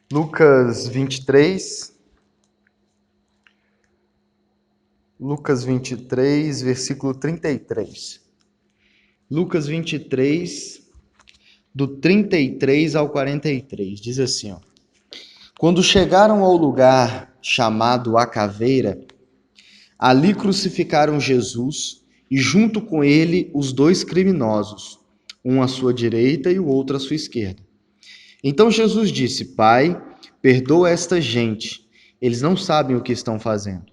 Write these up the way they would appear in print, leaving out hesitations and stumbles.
Lucas 23, versículo 33. Lucas 23, do 33 ao 43, diz assim, ó. Quando chegaram ao lugar chamado A Caveira, ali crucificaram Jesus e junto com ele os dois criminosos, um à sua direita e o outro à sua esquerda. Então Jesus disse: Pai, perdoa esta gente, eles não sabem o que estão fazendo.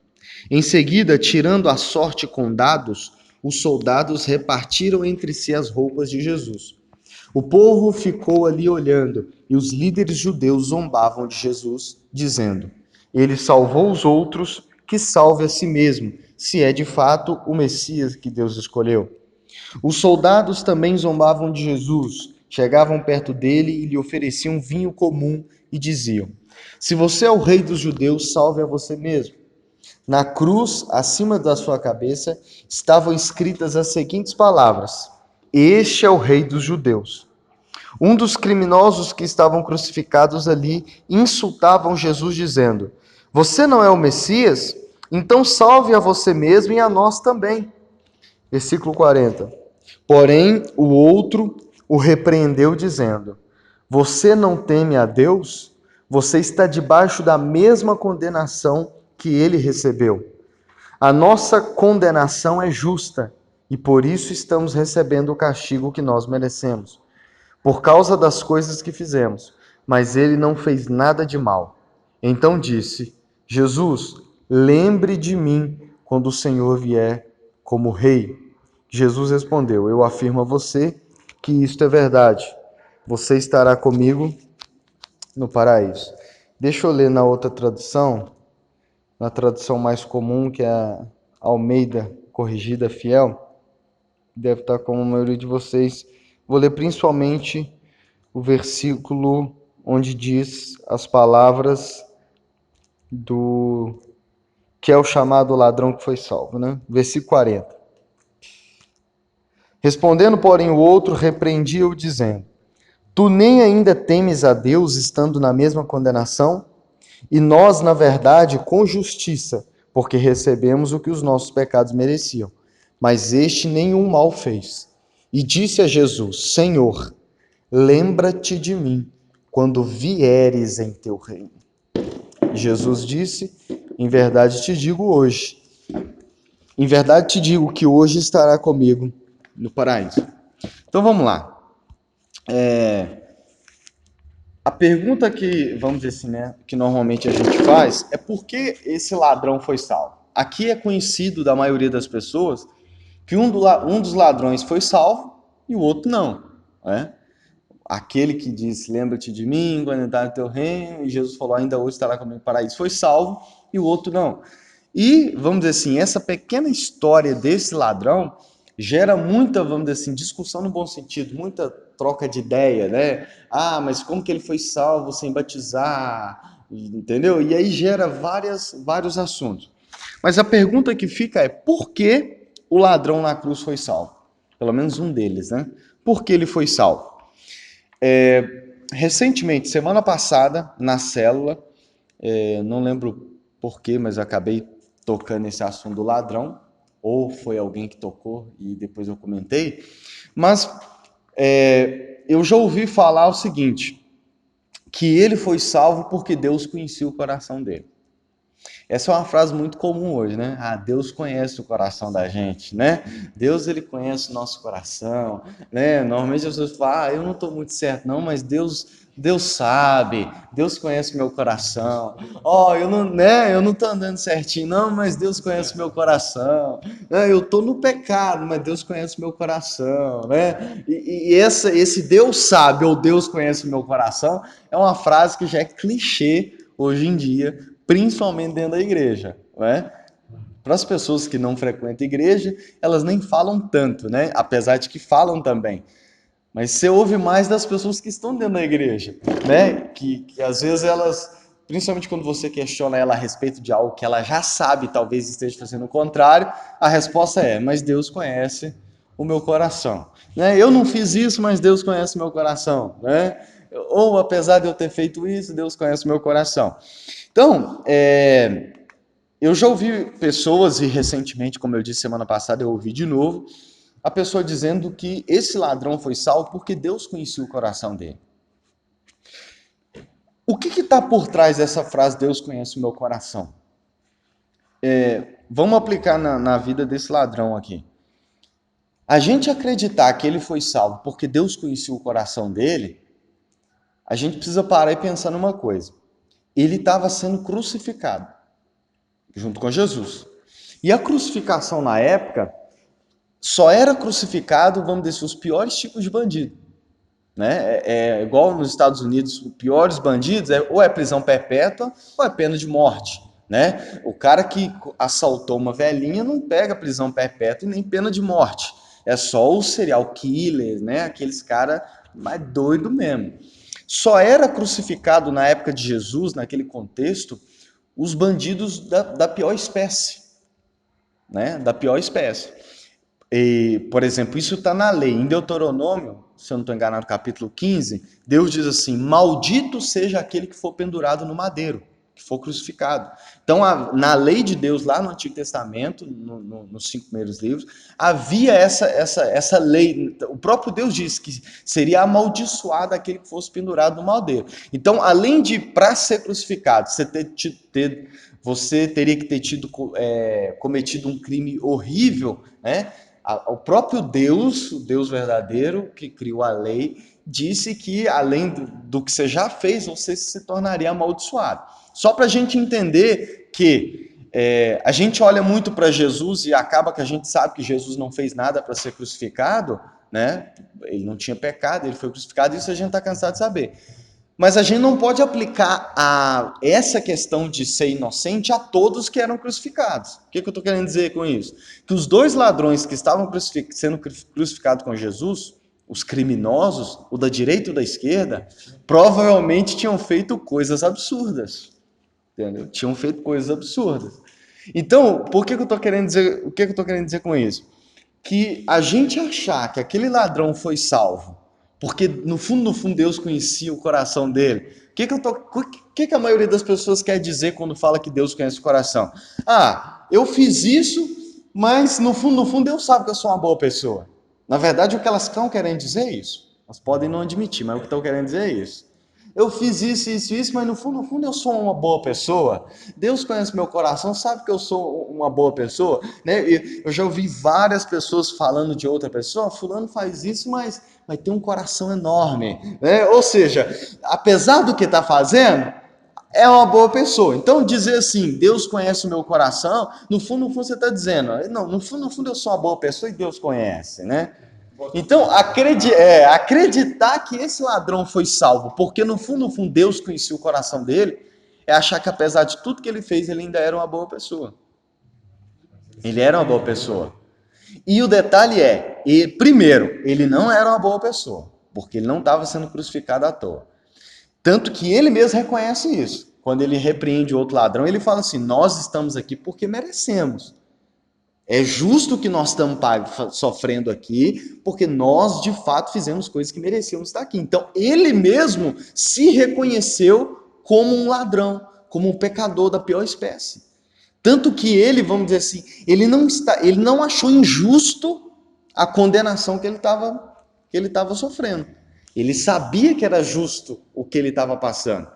Em seguida, tirando a sorte com dados, os soldados repartiram entre si as roupas de Jesus. O povo ficou ali olhando e os líderes judeus zombavam de Jesus, dizendo: Ele salvou os outros, que salve a si mesmo, se é de fato o Messias que Deus escolheu. Os soldados também zombavam de Jesus, chegavam perto dele e lhe ofereciam vinho comum e diziam: Se você é o rei dos judeus, salve a você mesmo. Na cruz, acima da sua cabeça, estavam escritas as seguintes palavras: Este é o rei dos judeus. Um dos criminosos que estavam crucificados ali insultavam Jesus, dizendo: Você não é o Messias? Então salve a você mesmo e a nós também. Versículo 40. Porém, o outro o repreendeu, dizendo: Você não teme a Deus? Você está debaixo da mesma condenação que ele recebeu. A nossa condenação é justa e por isso estamos recebendo o castigo que nós merecemos, por causa das coisas que fizemos. Mas ele não fez nada de mal. Então disse: Jesus, lembre de mim quando o Senhor vier como rei. Jesus respondeu: Eu afirmo a você que isto é verdade. Você estará comigo no paraíso. Deixa eu ler na outra tradução, na tradução mais comum, que é a Almeida Corrigida Fiel. Deve estar como a maioria de vocês. Vou ler principalmente o versículo onde diz as palavras do que é o chamado ladrão que foi salvo, né? Versículo 40. Respondendo, porém, o outro repreendia-o, dizendo: Tu nem ainda temes a Deus, estando na mesma condenação? E nós, na verdade, com justiça, porque recebemos o que os nossos pecados mereciam. Mas este nenhum mal fez. E disse a Jesus: Senhor, lembra-te de mim quando vieres em teu reino. Jesus disse: Em verdade te digo que hoje estará comigo no paraíso. Então vamos lá. A pergunta que, vamos dizer assim, né, que normalmente a gente faz é por que esse ladrão foi salvo? Aqui é conhecido da maioria das pessoas que um dos ladrões foi salvo e o outro não, né? Aquele que disse, lembra-te de mim quando entrar no teu reino, e Jesus falou, ainda hoje estará comigo no paraíso, foi salvo e o outro não. E, vamos dizer assim, essa pequena história desse ladrão gera muita, vamos dizer assim, discussão no bom sentido, muita troca de ideia, né? Ah, mas como que ele foi salvo sem batizar? Entendeu? E aí gera vários assuntos. Mas a pergunta que fica é, por que o ladrão na cruz foi salvo? Pelo menos um deles, né? Por que ele foi salvo? Recentemente, semana passada, na célula, não lembro porquê, mas eu acabei tocando esse assunto do ladrão, ou foi alguém que tocou e depois eu comentei, mas eu já ouvi falar o seguinte, que ele foi salvo porque Deus conhecia o coração dele. Essa é uma frase muito comum hoje, né? Ah, Deus conhece o coração da gente, né? Deus, ele conhece o nosso coração, né? Normalmente as pessoas falam, ah, eu não estou muito certo não, mas Deus sabe, Deus conhece meu coração. Ó, eu não, né? Eu não estou andando certinho não, mas Deus conhece meu coração. Eu estou no pecado, mas Deus conhece meu coração, né? Esse Deus sabe ou Deus conhece meu coração é uma frase que já é clichê hoje em dia, principalmente dentro da igreja, né? Para as pessoas que não frequentam a igreja, elas nem falam tanto, né? Apesar de que falam também. Mas você ouve mais das pessoas que estão dentro da igreja, né? Que às vezes elas, principalmente quando você questiona ela a respeito de algo que ela já sabe, talvez esteja fazendo o contrário, a resposta é: mas Deus conhece o meu coração, né? Eu não fiz isso, mas Deus conhece o meu coração, né? Ou apesar de eu ter feito isso, Deus conhece o meu coração. Então, eu já ouvi pessoas, e recentemente, como eu disse semana passada, eu ouvi de novo, a pessoa dizendo que esse ladrão foi salvo porque Deus conhecia o coração dele. O que está por trás dessa frase, Deus conhece o meu coração? Vamos aplicar na vida desse ladrão aqui. A gente acreditar que ele foi salvo porque Deus conhecia o coração dele, a gente precisa parar e pensar numa coisa. Ele estava sendo crucificado, junto com Jesus. E a crucificação na época só era crucificado, vamos dizer, os piores tipos de bandido. Né? Igual nos Estados Unidos, os piores bandidos ou é prisão perpétua ou é pena de morte. Né? O cara que assaltou uma velhinha não pega prisão perpétua e nem pena de morte. É só os serial killers, né? Aqueles caras mais doido mesmo. Só era crucificado na época de Jesus, naquele contexto, os bandidos da pior espécie. Né? Da pior espécie. E, por exemplo, isso está na lei. Em Deuteronômio, se eu não estou enganado, capítulo 15, Deus diz assim: maldito seja aquele que for pendurado no madeiro, que for crucificado. Então, na lei de Deus, lá no Antigo Testamento, nos 5 primeiros livros, havia essa lei. O próprio Deus disse que seria amaldiçoado aquele que fosse pendurado no madeiro. Então, além de, para ser crucificado, você teria que ter cometido um crime horrível, né? O próprio Deus, o Deus verdadeiro, que criou a lei, disse que além do que você já fez, você se tornaria amaldiçoado. Só para a gente entender que a gente olha muito para Jesus e acaba que a gente sabe que Jesus não fez nada para ser crucificado, né? Ele não tinha pecado, ele foi crucificado, isso a gente está cansado de saber. Mas a gente não pode aplicar essa questão de ser inocente a todos que eram crucificados. O que eu estou querendo dizer com isso? Que os dois ladrões que estavam sendo crucificados com Jesus, os criminosos, o da direita e o da esquerda, provavelmente tinham feito coisas absurdas. Entendeu? Tinham feito coisas absurdas. Então, o que eu estou querendo dizer com isso? Que a gente achar que aquele ladrão foi salvo porque no fundo Deus conhecia o coração dele. O que a maioria das pessoas quer dizer quando fala que Deus conhece o coração? Ah, eu fiz isso, mas no fundo Deus sabe que eu sou uma boa pessoa. Na verdade, o que elas estão querendo dizer é isso. Elas podem não admitir, mas o que estão querendo dizer é isso. Eu fiz isso, mas no fundo eu sou uma boa pessoa. Deus conhece meu coração, sabe que eu sou uma boa pessoa. Né? Eu já ouvi várias pessoas falando de outra pessoa, fulano faz isso, mas tem um coração enorme. Né? Ou seja, apesar do que está fazendo, é uma boa pessoa. Então dizer assim, Deus conhece o meu coração, no fundo você está dizendo, não, no fundo eu sou uma boa pessoa e Deus conhece, né? Então, acreditar que esse ladrão foi salvo, porque no fundo Deus conhecia o coração dele, é achar que apesar de tudo que ele fez, ele ainda era uma boa pessoa. Ele era uma boa pessoa. E o detalhe primeiro, ele não era uma boa pessoa, porque ele não estava sendo crucificado à toa. Tanto que ele mesmo reconhece isso. Quando ele repreende outro ladrão, ele fala assim: nós estamos aqui porque merecemos. É justo que nós estamos sofrendo aqui, porque nós, de fato, fizemos coisas que merecíamos estar aqui. Então, ele mesmo se reconheceu como um ladrão, como um pecador da pior espécie. Tanto que ele, vamos dizer assim, ele não achou injusto a condenação que ele estava sofrendo. Ele sabia que era justo o que ele estava passando.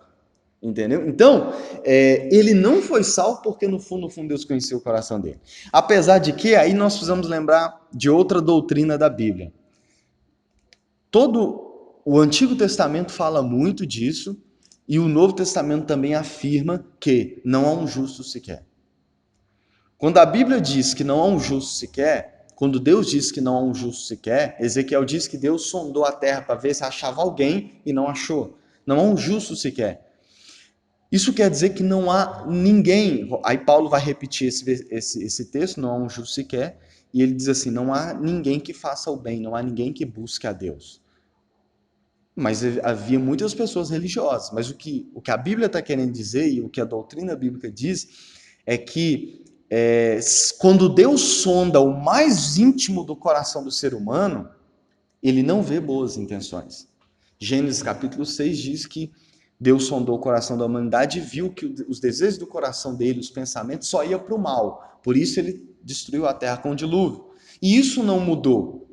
Entendeu? Então, ele não foi salvo porque no fundo Deus conheceu o coração dele. Apesar de que, aí nós precisamos lembrar de outra doutrina da Bíblia. Todo o Antigo Testamento fala muito disso e o Novo Testamento também afirma que não há um justo sequer. Quando a Bíblia diz que não há um justo sequer, quando Deus diz que não há um justo sequer, Ezequiel diz que Deus sondou a terra para ver se achava alguém e não achou. Não há um justo sequer. Isso quer dizer que não há ninguém. Aí Paulo vai repetir esse texto, não há um justo sequer, e ele diz assim: não há ninguém que faça o bem, não há ninguém que busque a Deus. Mas havia muitas pessoas religiosas. Mas o que a Bíblia está querendo dizer, e o que a doutrina bíblica diz, é que quando Deus sonda o mais íntimo do coração do ser humano, ele não vê boas intenções. Gênesis capítulo 6 diz que Deus sondou o coração da humanidade e viu que os desejos do coração dele, os pensamentos, só iam para o mal. Por isso ele destruiu a terra com o dilúvio. E isso não mudou.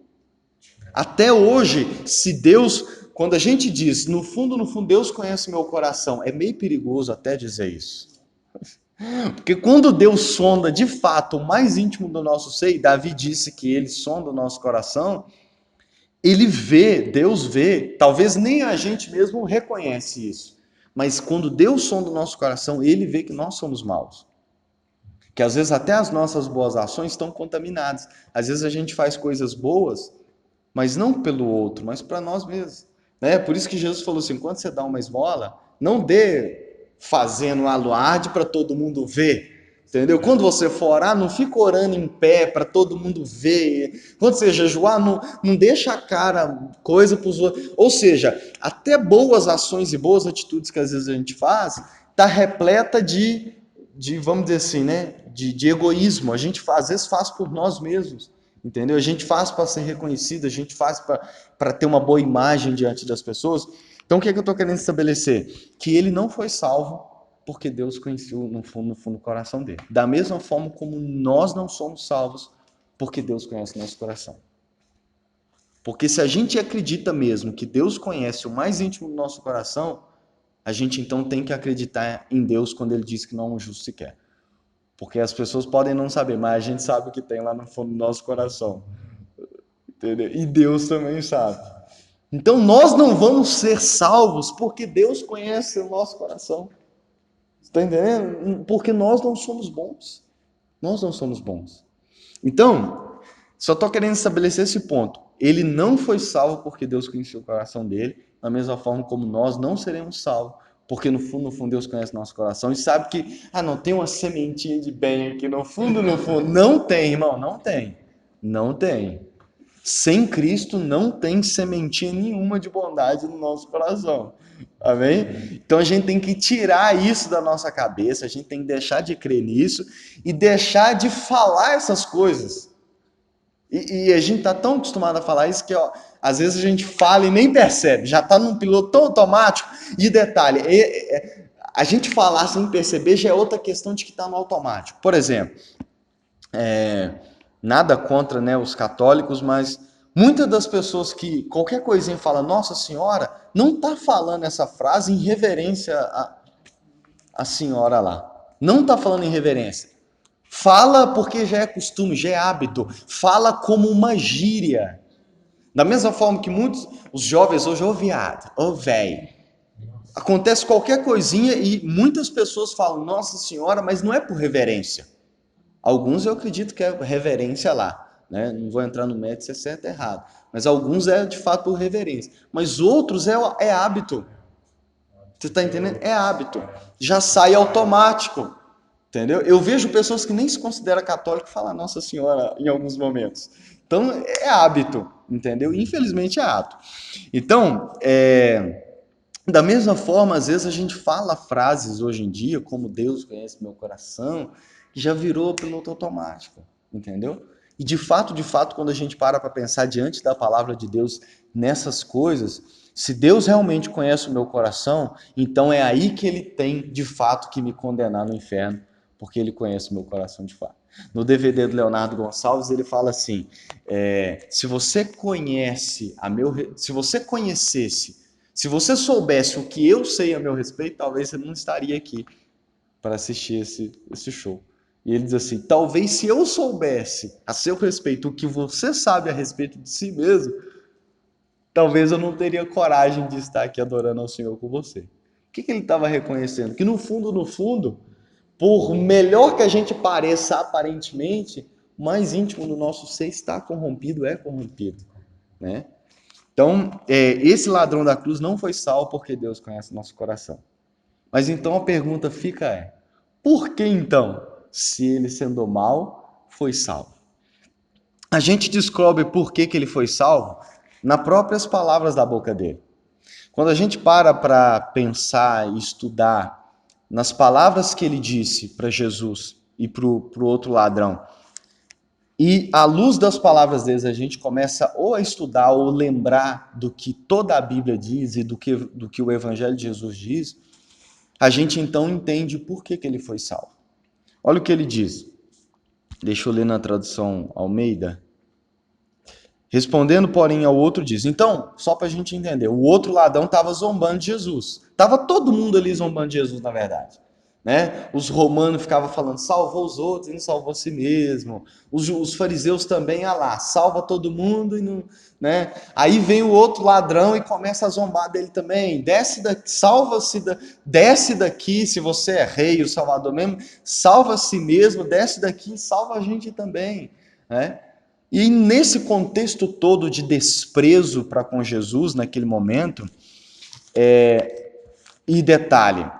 Até hoje, se Deus, quando a gente diz, no fundo, Deus conhece meu coração, é meio perigoso até dizer isso. Porque quando Deus sonda de fato o mais íntimo do nosso ser, e Davi disse que ele sonda o nosso coração, ele vê, Deus vê, talvez nem a gente mesmo reconhece isso, mas quando Deus sonda o nosso coração, ele vê que nós somos maus. Que às vezes até as nossas boas ações estão contaminadas. Às vezes a gente faz coisas boas, mas não pelo outro, mas para nós mesmos. Né? Por isso que Jesus falou assim, quando você dá uma esmola, não dê fazendo alarde para todo mundo ver. Entendeu? Quando você for orar, não fica orando em pé para todo mundo ver. Quando você jejuar, não deixa a cara coisa para os outros. Ou seja, até boas ações e boas atitudes que às vezes a gente faz, está repleta de, vamos dizer assim, né? De egoísmo. A gente às vezes faz por nós mesmos. Entendeu? A gente faz para ser reconhecido, a gente faz para ter uma boa imagem diante das pessoas. Então, o que é que eu estou querendo estabelecer? Que ele não foi salvo porque Deus conheceu no fundo o coração dele. Da mesma forma como nós não somos salvos porque Deus conhece nosso coração. Porque se a gente acredita mesmo que Deus conhece o mais íntimo do nosso coração, a gente então tem que acreditar em Deus quando ele diz que não é um justo sequer. Porque as pessoas podem não saber, mas a gente sabe o que tem lá no fundo do nosso coração. Entendeu? E Deus também sabe. Então nós não vamos ser salvos porque Deus conhece o nosso coração. Está entendendo? Porque nós não somos bons. Nós não somos bons. Então, só estou querendo estabelecer esse ponto. Ele não foi salvo porque Deus conheceu o coração dele, da mesma forma como nós não seremos salvos, porque no fundo, Deus conhece nosso coração e sabe que, não tem uma sementinha de bem aqui no fundo. Não tem, irmão, não tem. Não tem. Sem Cristo não tem sementinha nenhuma de bondade no nosso coração. Amém? Então a gente tem que tirar isso da nossa cabeça, a gente tem que deixar de crer nisso e deixar de falar essas coisas. E a gente está tão acostumado a falar isso que, às vezes a gente fala e nem percebe, já está num piloto tão automático. E detalhe, a gente falar sem perceber já é outra questão de que está no automático. Por exemplo, nada contra, né, os católicos, mas muitas das pessoas que qualquer coisinha fala Nossa Senhora, não está falando essa frase em reverência à senhora lá. Não está falando em reverência. Fala porque já é costume, já é hábito. Fala como uma gíria. Da mesma forma que muitos, os jovens hoje, viado, velho. Acontece qualquer coisinha e muitas pessoas falam Nossa Senhora, mas não é por reverência. Alguns eu acredito que é reverência lá, né? Não vou entrar no mérito se é certo ou errado, mas alguns é de fato por reverência, mas outros é hábito. Você está entendendo? É hábito. Já sai automático, entendeu? Eu vejo pessoas que nem se consideram católicas falar Nossa Senhora em alguns momentos. Então é hábito, entendeu? Infelizmente é hábito. Então, da mesma forma, às vezes a gente fala frases hoje em dia, como Deus conhece meu coração, que já virou piloto automático, entendeu? E de fato, quando a gente para pensar diante da palavra de Deus nessas coisas, se Deus realmente conhece o meu coração, então é aí que ele tem de fato que me condenar no inferno, porque ele conhece o meu coração de fato. No DVD do Leonardo Gonçalves, ele fala assim, se você conhecesse, se você soubesse o que eu sei a meu respeito, talvez você não estaria aqui para assistir esse show. E ele diz assim, talvez se eu soubesse a seu respeito o que você sabe a respeito de si mesmo, talvez eu não teria coragem de estar aqui adorando ao Senhor com você. O que ele estava reconhecendo? Que no fundo, por melhor que a gente pareça aparentemente, o mais íntimo do nosso ser está corrompido, é corrompido, né? Então, esse ladrão da cruz não foi salvo porque Deus conhece o nosso coração. Mas então a pergunta fica por que então, se ele sendo mal, foi salvo? A gente descobre por que ele foi salvo nas próprias palavras da boca dele. Quando a gente para pensar e estudar nas palavras que ele disse para Jesus e para o outro ladrão, E à luz das palavras deles, a gente começa ou a estudar ou lembrar do que toda a Bíblia diz e do que o Evangelho de Jesus diz, a gente então entende por que ele foi salvo. Olha o que ele diz. Deixa eu ler na tradução Almeida. Respondendo, porém, ao outro diz. Então, só para a gente entender, o outro ladrão estava zombando de Jesus. Estava todo mundo ali zombando de Jesus, na verdade. Né? Os romanos ficavam falando, salvou os outros e não salvou a si mesmo. Os fariseus também, lá, salva todo mundo e não. Né? Aí vem o outro ladrão e começa a zombar dele também. Desce daqui, desce daqui, se você é rei, o salvador mesmo, salva a si mesmo, desce daqui e salva a gente também. Né? E nesse contexto todo de desprezo para com Jesus, naquele momento, e detalhe,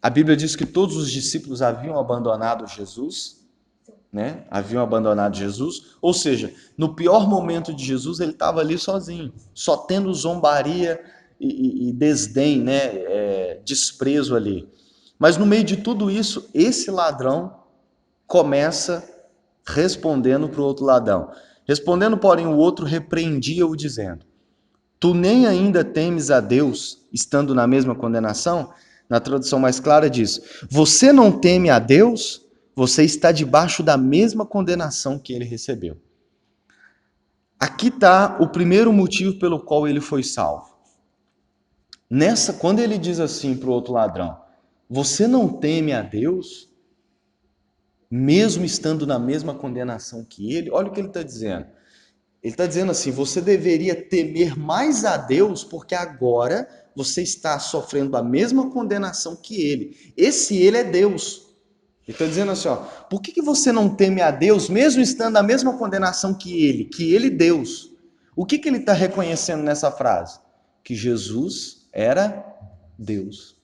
a Bíblia diz que todos os discípulos haviam abandonado Jesus, né? Haviam abandonado Jesus, ou seja, no pior momento de Jesus, ele estava ali sozinho, só tendo zombaria e desdém, né? Desprezo ali. Mas no meio de tudo isso, esse ladrão começa respondendo para o outro ladrão. Respondendo, porém, o outro repreendia-o, dizendo: Tu nem ainda temes a Deus, estando na mesma condenação? Na tradução mais clara diz: Você não teme a Deus? Você está debaixo da mesma condenação que ele recebeu. Aqui está o primeiro motivo pelo qual ele foi salvo. Quando ele diz assim para o outro ladrão: Você não teme a Deus? Mesmo estando na mesma condenação que ele, olha o que ele está dizendo. Ele está dizendo assim: você deveria temer mais a Deus, porque agora você está sofrendo a mesma condenação que ele. Esse ele é Deus. Ele está dizendo assim: ó, por que você não teme a Deus, mesmo estando na mesma condenação que ele, Deus? O que ele está reconhecendo nessa frase? Que Jesus era Deus.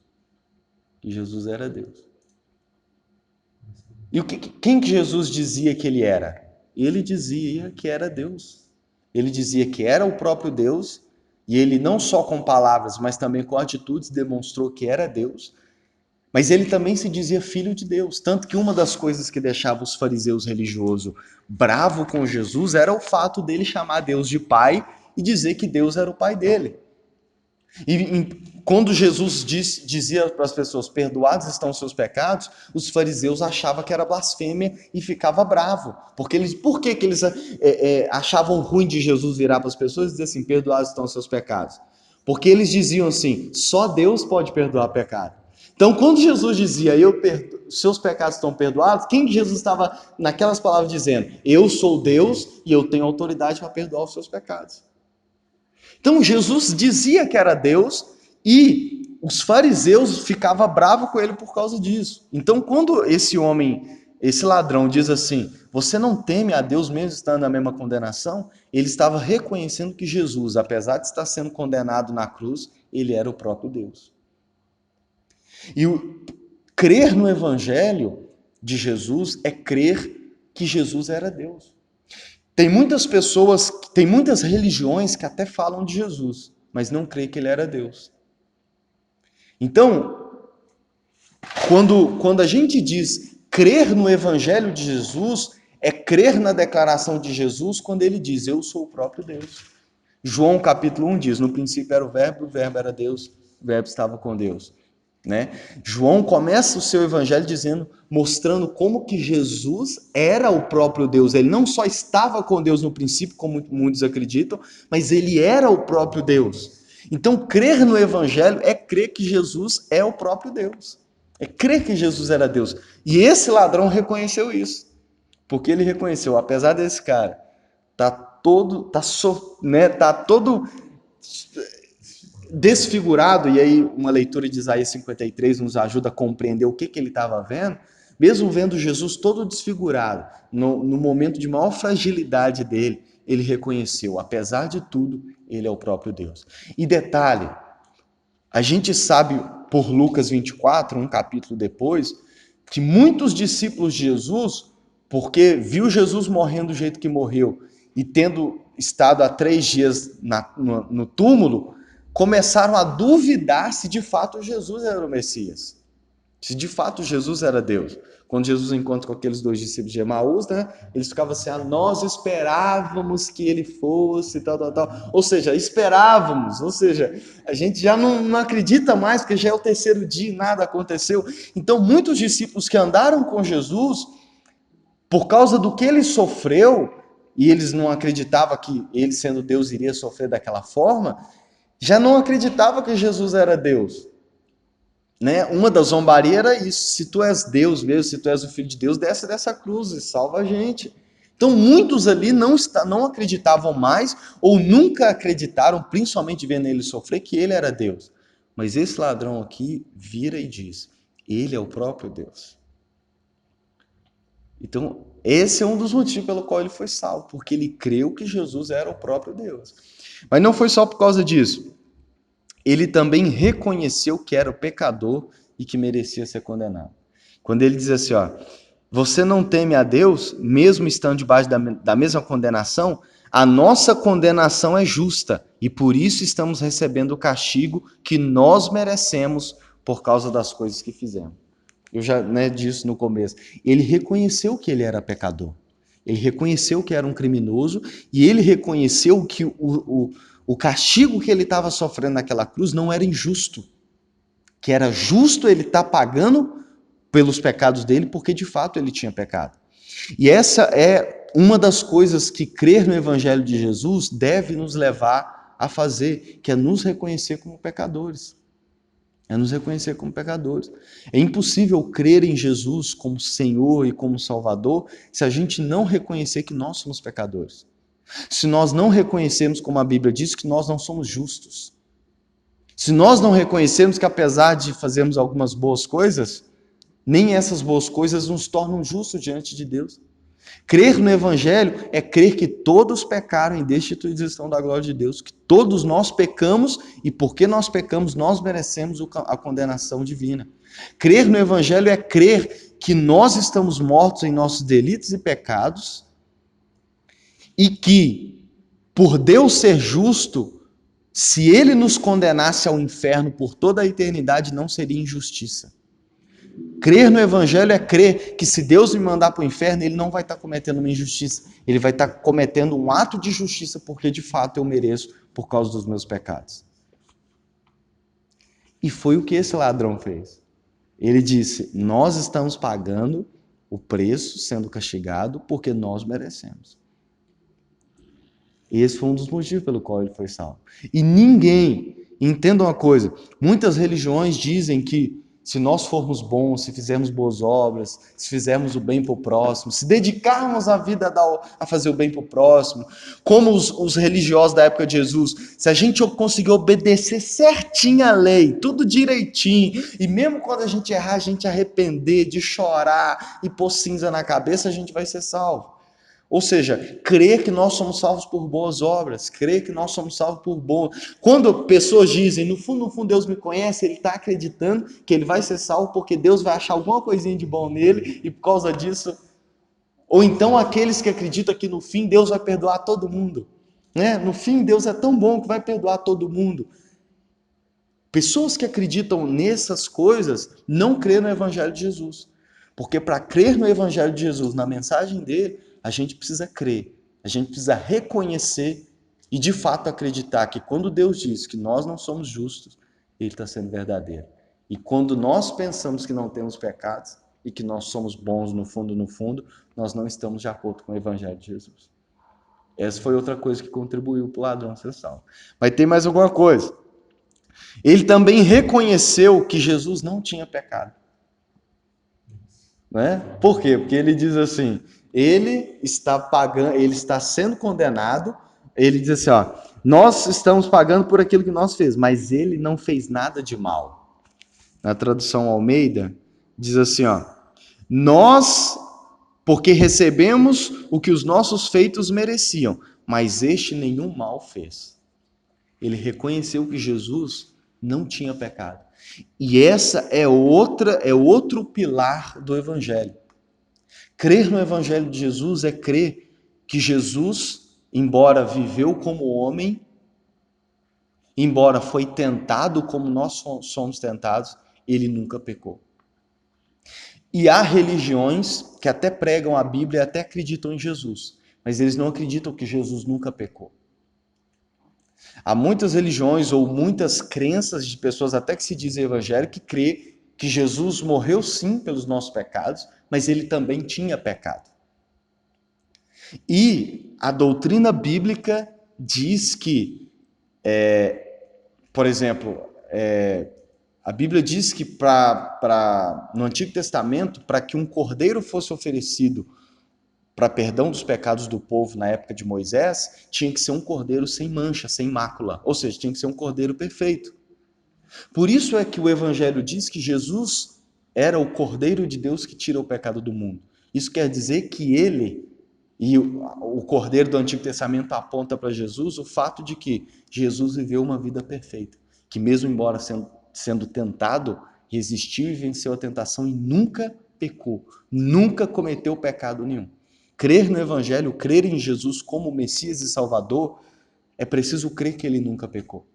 Que Jesus era Deus. E quem que Jesus dizia que ele era? Ele dizia que era Deus. Ele dizia que era o próprio Deus, e ele não só com palavras, mas também com atitudes demonstrou que era Deus. Mas ele também se dizia filho de Deus, tanto que uma das coisas que deixava os fariseus religiosos bravo com Jesus era o fato dele chamar Deus de pai e dizer que Deus era o pai dele. Quando Jesus dizia para as pessoas, perdoados estão os seus pecados, os fariseus achavam que era blasfêmia e ficava bravo. Por que eles achavam ruim de Jesus virar para as pessoas e dizer assim, perdoados estão os seus pecados? Porque eles diziam assim, só Deus pode perdoar pecado. Então, quando Jesus dizia, seus pecados estão perdoados, quem Jesus estava naquelas palavras dizendo? Eu sou Deus e eu tenho autoridade para perdoar os seus pecados. Então Jesus dizia que era Deus e os fariseus ficavam bravos com ele por causa disso. Então quando esse ladrão diz assim, você não teme a Deus mesmo estando na mesma condenação? Ele estava reconhecendo que Jesus, apesar de estar sendo condenado na cruz, ele era o próprio Deus. E crer no evangelho de Jesus é crer que Jesus era Deus. Tem muitas pessoas, tem muitas religiões que até falam de Jesus, mas não creem que ele era Deus. Então, quando a gente diz crer no Evangelho de Jesus, é crer na declaração de Jesus quando ele diz, eu sou o próprio Deus. João capítulo 1 diz, no princípio era o verbo era Deus, o verbo estava com Deus. Né? João começa o seu evangelho mostrando como que Jesus era o próprio Deus. Ele não só estava com Deus no princípio, como muitos acreditam, mas ele era o próprio Deus. Então, crer no evangelho é crer que Jesus é o próprio Deus. É crer que Jesus era Deus. E esse ladrão reconheceu isso. Porque ele reconheceu, apesar desse cara tá todo desfigurado, e aí uma leitura de Isaías 53 nos ajuda a compreender o que ele estava vendo, mesmo vendo Jesus todo desfigurado, no momento de maior fragilidade dele, ele reconheceu, apesar de tudo, ele é o próprio Deus. E detalhe, a gente sabe por Lucas 24, um capítulo depois, que muitos discípulos de Jesus, porque viu Jesus morrendo do jeito que morreu, e tendo estado há 3 dias no túmulo, começaram a duvidar se de fato Jesus era o Messias. Se de fato Jesus era Deus. Quando Jesus encontra com aqueles dois discípulos de Emaús, né, eles ficavam assim, nós esperávamos que ele fosse, tal, tal, tal. Ou seja, esperávamos, ou seja, a gente já não acredita mais, porque já é o terceiro dia e nada aconteceu. Então, muitos discípulos que andaram com Jesus, por causa do que ele sofreu, e eles não acreditavam que ele, sendo Deus, iria sofrer daquela forma, já não acreditavam que Jesus era Deus. Né? Uma das zombarias era isso: se tu és Deus mesmo, se tu és o Filho de Deus, desce dessa cruz e salva a gente. Então muitos ali não acreditavam mais, ou nunca acreditaram, principalmente vendo ele sofrer, que ele era Deus. Mas esse ladrão aqui vira e diz: ele é o próprio Deus. Então esse é um dos motivos pelo qual ele foi salvo, porque ele creu que Jesus era o próprio Deus. Mas não foi só por causa disso. Ele também reconheceu que era o pecador e que merecia ser condenado. Quando ele diz assim, você não teme a Deus, mesmo estando debaixo da mesma condenação, a nossa condenação é justa e por isso estamos recebendo o castigo que nós merecemos por causa das coisas que fizemos. Eu já disse no começo. Ele reconheceu que ele era pecador. Ele reconheceu que era um criminoso e ele reconheceu que o castigo que ele estava sofrendo naquela cruz não era injusto. Que era justo ele estar pagando pelos pecados dele, porque de fato ele tinha pecado. E essa é uma das coisas que crer no Evangelho de Jesus deve nos levar a fazer, que é nos reconhecer como pecadores. É nos reconhecer como pecadores. É impossível crer em Jesus como Senhor e como Salvador se a gente não reconhecer que nós somos pecadores. Se nós não reconhecermos, como a Bíblia diz, que nós não somos justos. Se nós não reconhecermos que apesar de fazermos algumas boas coisas, nem essas boas coisas nos tornam justos diante de Deus. Crer no Evangelho é crer que todos pecaram em destituição da glória de Deus, que todos nós pecamos e porque nós pecamos, nós merecemos a condenação divina. Crer no Evangelho é crer que nós estamos mortos em nossos delitos e pecados e que, por Deus ser justo, se Ele nos condenasse ao inferno por toda a eternidade, não seria injustiça. Crer no Evangelho é crer que se Deus me mandar para o inferno, Ele não vai estar cometendo uma injustiça. Ele vai estar cometendo um ato de justiça porque de fato eu mereço por causa dos meus pecados. E foi o que esse ladrão fez. Ele disse, nós estamos pagando o preço, sendo castigado, porque nós merecemos. Esse foi um dos motivos pelo qual ele foi salvo. E ninguém, entenda uma coisa, muitas religiões dizem que se nós formos bons, se fizermos boas obras, se fizermos o bem para o próximo, se dedicarmos a vida a fazer o bem para o próximo, como os religiosos da época de Jesus, se a gente conseguir obedecer certinho a lei, tudo direitinho, e mesmo quando a gente errar, a gente arrepender, de chorar e pôr cinza na cabeça, a gente vai ser salvo. Ou seja, crer que nós somos salvos por boas obras, crer que nós somos salvos por boas. Quando pessoas dizem, no fundo, Deus me conhece, ele está acreditando que ele vai ser salvo porque Deus vai achar alguma coisinha de bom nele e por causa disso. Ou então aqueles que acreditam que no fim Deus vai perdoar todo mundo. Né? No fim, Deus é tão bom que vai perdoar todo mundo. Pessoas que acreditam nessas coisas não crêem no Evangelho de Jesus. Porque para crer no Evangelho de Jesus, na mensagem dele, a gente precisa crer, a gente precisa reconhecer e de fato acreditar que quando Deus diz que nós não somos justos, ele está sendo verdadeiro. E quando nós pensamos que não temos pecados e que nós somos bons no fundo, nós não estamos de acordo com o Evangelho de Jesus. Essa foi outra coisa que contribuiu para o ladrão ser salvo. Mas tem mais alguma coisa. Ele também reconheceu que Jesus não tinha pecado. Né? Por quê? Porque ele diz assim, ele está pagando, ele está sendo condenado, ele diz assim, nós estamos pagando por aquilo que nós fez, mas ele não fez nada de mal. Na tradução Almeida, diz assim, nós, porque recebemos o que os nossos feitos mereciam, mas este nenhum mal fez. Ele reconheceu que Jesus não tinha pecado. E essa é outro pilar do Evangelho. Crer no Evangelho de Jesus é crer que Jesus, embora viveu como homem, embora foi tentado como nós somos tentados, ele nunca pecou. E há religiões que até pregam a Bíblia e até acreditam em Jesus, mas eles não acreditam que Jesus nunca pecou. Há muitas religiões ou muitas crenças de pessoas até que se dizem evangélicas que crê que Jesus morreu sim pelos nossos pecados, mas ele também tinha pecado. E a doutrina bíblica diz que, por exemplo, a Bíblia diz que no Antigo Testamento, para que um cordeiro fosse oferecido para perdão dos pecados do povo na época de Moisés, tinha que ser um cordeiro sem mancha, sem mácula, ou seja, tinha que ser um cordeiro perfeito. Por isso é que o Evangelho diz que Jesus era o Cordeiro de Deus que tira o pecado do mundo. Isso quer dizer que ele, e o Cordeiro do Antigo Testamento aponta para Jesus, o fato de que Jesus viveu uma vida perfeita, que mesmo embora sendo tentado, resistiu e venceu a tentação e nunca pecou, nunca cometeu pecado nenhum. Crer no Evangelho, crer em Jesus como Messias e Salvador, é preciso crer que ele nunca pecou.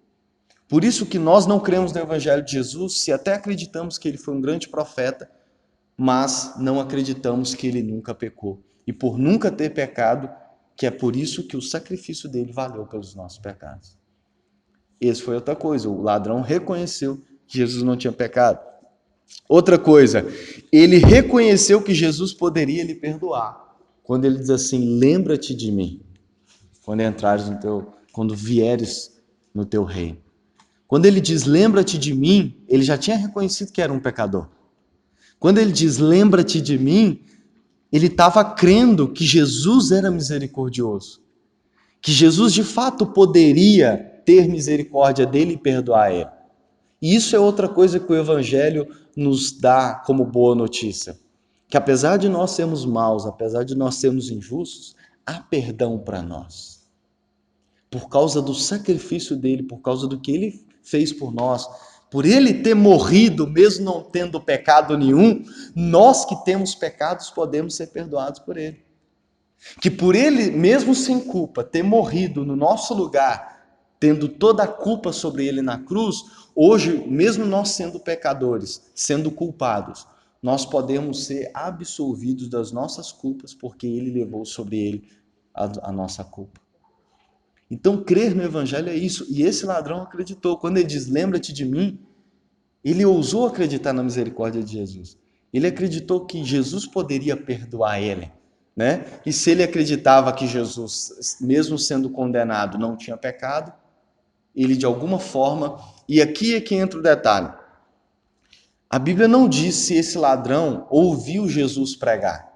Por isso que nós não cremos no Evangelho de Jesus, se até acreditamos que ele foi um grande profeta, mas não acreditamos que ele nunca pecou. E por nunca ter pecado, que é por isso que o sacrifício dele valeu pelos nossos pecados. Essa foi outra coisa, o ladrão reconheceu que Jesus não tinha pecado. Outra coisa, ele reconheceu que Jesus poderia lhe perdoar. Quando ele diz assim, lembra-te de mim, quando vieres no teu reino. Quando ele diz, lembra-te de mim, ele já tinha reconhecido que era um pecador. Quando ele diz, lembra-te de mim, ele estava crendo que Jesus era misericordioso. Que Jesus, de fato, poderia ter misericórdia dele e perdoar ele. E isso é outra coisa que o Evangelho nos dá como boa notícia. Que apesar de nós sermos maus, apesar de nós sermos injustos, há perdão para nós. Por causa do sacrifício dele, por causa do que ele fez por nós, por ele ter morrido, mesmo não tendo pecado nenhum, nós que temos pecados podemos ser perdoados por ele. Que por ele, mesmo sem culpa, ter morrido no nosso lugar, tendo toda a culpa sobre ele na cruz, hoje, mesmo nós sendo pecadores, sendo culpados, nós podemos ser absolvidos das nossas culpas, porque ele levou sobre ele a nossa culpa. Então, crer no Evangelho é isso. E esse ladrão acreditou. Quando ele diz, lembra-te de mim, ele ousou acreditar na misericórdia de Jesus. Ele acreditou que Jesus poderia perdoar ele. Né? E se ele acreditava que Jesus, mesmo sendo condenado, não tinha pecado, ele de alguma forma... E aqui é que entra o detalhe. A Bíblia não diz se esse ladrão ouviu Jesus pregar.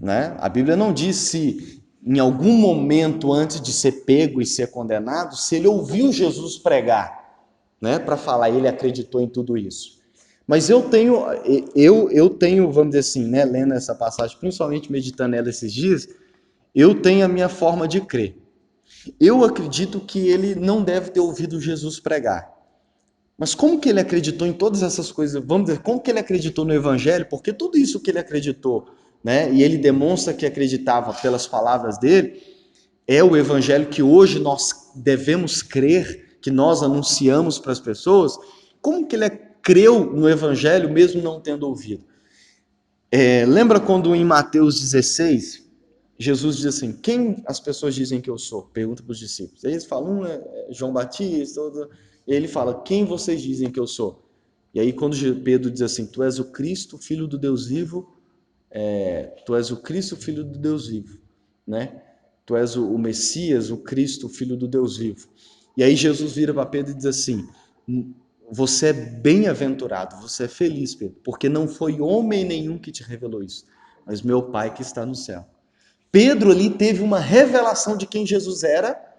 Né? A Bíblia não diz se em algum momento antes de ser pego e ser condenado, se ele ouviu Jesus pregar, né, para falar, ele acreditou em tudo isso. Mas eu tenho, vamos dizer assim, né, lendo essa passagem, principalmente meditando nela esses dias, eu tenho a minha forma de crer. Eu acredito que ele não deve ter ouvido Jesus pregar. Mas como que ele acreditou em todas essas coisas? Vamos dizer, como que ele acreditou no Evangelho? Porque tudo isso que ele acreditou, né, e ele demonstra que acreditava pelas palavras dele, é o Evangelho que hoje nós devemos crer, que nós anunciamos para as pessoas. Como que ele creu no Evangelho mesmo não tendo ouvido? Lembra quando em Mateus 16, Jesus diz assim, quem as pessoas dizem que eu sou? Pergunta para os discípulos. Eles falam, um é João Batista, outro... E ele fala, quem vocês dizem que eu sou? E aí quando Pedro diz assim, tu és o Cristo, filho do Deus vivo, tu és o Cristo, filho do Deus vivo, né? Tu és o Messias, o Cristo, filho do Deus vivo. E aí Jesus vira para Pedro e diz assim, você é bem-aventurado, você é feliz, Pedro, porque não foi homem nenhum que te revelou isso, mas meu Pai que está no céu. Pedro ali teve uma revelação de quem Jesus era,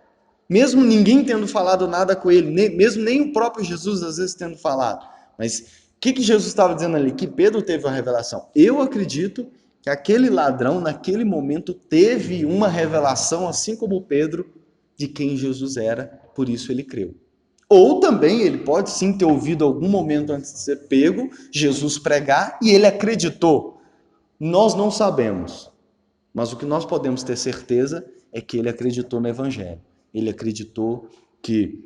mesmo ninguém tendo falado nada com ele, mesmo nem o próprio Jesus às vezes tendo falado. Mas o que Jesus estava dizendo ali? Que Pedro teve uma revelação. Eu acredito que aquele ladrão, naquele momento, teve uma revelação, assim como Pedro, de quem Jesus era, por isso ele creu. Ou também ele pode sim ter ouvido algum momento antes de ser pego, Jesus pregar, e ele acreditou. Nós não sabemos. Mas o que nós podemos ter certeza é que ele acreditou no Evangelho. Ele acreditou que